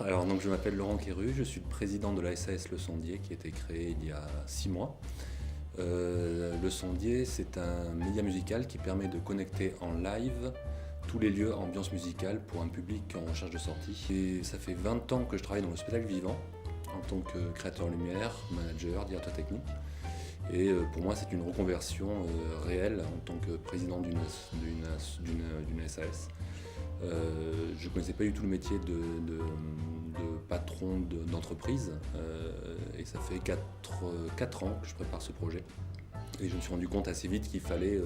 Alors, donc, je m'appelle Laurent Quéru, je suis le président de la SAS Le Sondier qui a été créé il y a 6 mois. Le Sondier, c'est un média musical qui permet de connecter en live tous les lieux ambiance musicale pour un public en recherche de sortie. Et ça fait 20 ans que je travaille dans le spectacle vivant en tant que créateur lumière, manager, directeur technique. Et pour moi, c'est une reconversion réelle en tant que président d'une SAS. Je ne connaissais pas du tout le métier de patron d'entreprise et ça fait 4 ans que je prépare ce projet. Et je me suis rendu compte assez vite qu'il fallait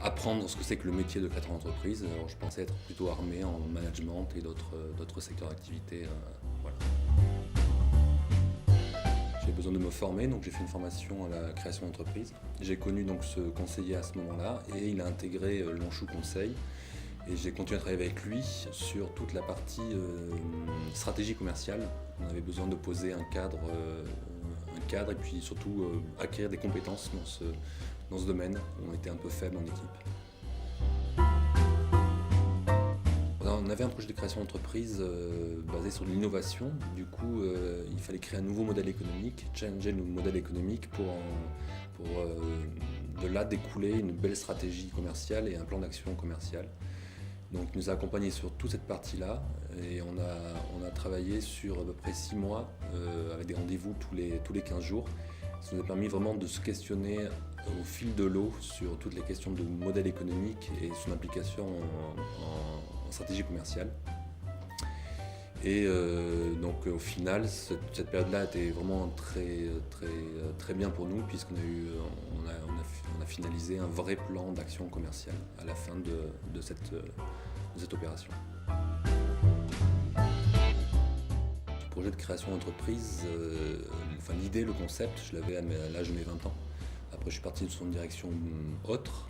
apprendre ce que c'est que le métier de créateur d'entreprise. Alors, je pensais être plutôt armé en management et d'autres secteurs d'activité. Voilà. J'ai besoin de me former, donc j'ai fait une formation à la création d'entreprise. J'ai connu donc ce conseiller à ce moment-là et il a intégré Lonchou Conseil. Et j'ai continué à travailler avec lui sur toute la partie stratégie commerciale. On avait besoin de poser un cadre et puis surtout acquérir des compétences dans ce domaine où on était un peu faible en équipe. On avait un projet de création d'entreprise basé sur l'innovation. Du coup, il fallait créer un nouveau modèle économique, challenger le modèle économique pour de là découler une belle stratégie commerciale et un plan d'action commercial. Donc il nous a accompagnés sur toute cette partie-là et on a travaillé sur à peu près 6 mois avec des rendez-vous tous les 15 jours. Ça nous a permis vraiment de se questionner au fil de l'eau sur toutes les questions de modèle économique et son application en stratégie commerciale. Et donc au final, cette période-là était vraiment très bien pour nous puisqu'on a finalisé un vrai plan d'action commerciale à la fin de cette opération. Ce projet de création d'entreprise, l'idée, le concept, je l'avais à l'âge de mes 20 ans. Après, je suis parti sur une direction autre.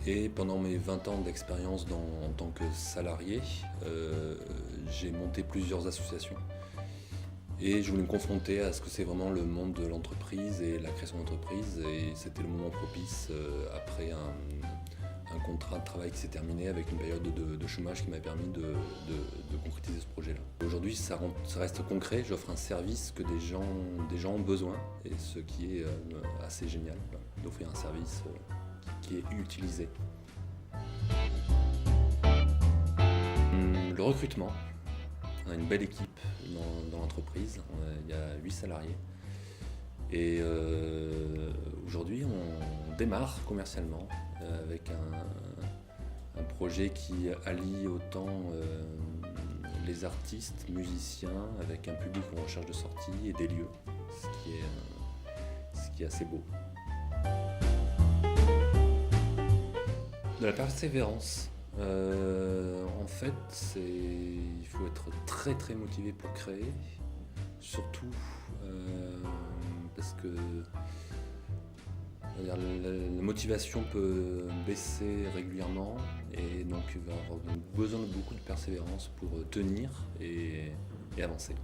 Et pendant mes 20 ans d'expérience en tant que salarié, j'ai monté plusieurs associations. Et je voulais me confronter à ce que c'est vraiment le monde de l'entreprise et la création d'entreprise. Et c'était le moment propice après un contrat de travail qui s'est terminé avec une période de chômage qui m'a permis de concrétiser ce projet-là. Aujourd'hui, ça reste concret. J'offre un service que des gens ont besoin et ce qui est assez génial, d'offrir un service qui est utilisé. Le recrutement. On a une belle équipe dans l'entreprise, il y a 8 salariés. Et aujourd'hui, on démarre commercialement avec un projet qui allie autant les artistes, musiciens, avec un public en recherche de sortie et des lieux, ce qui est assez beau. De la persévérance. En fait, il faut être très motivé pour créer, surtout parce que la motivation peut baisser régulièrement et donc il va avoir besoin de beaucoup de persévérance pour tenir et avancer.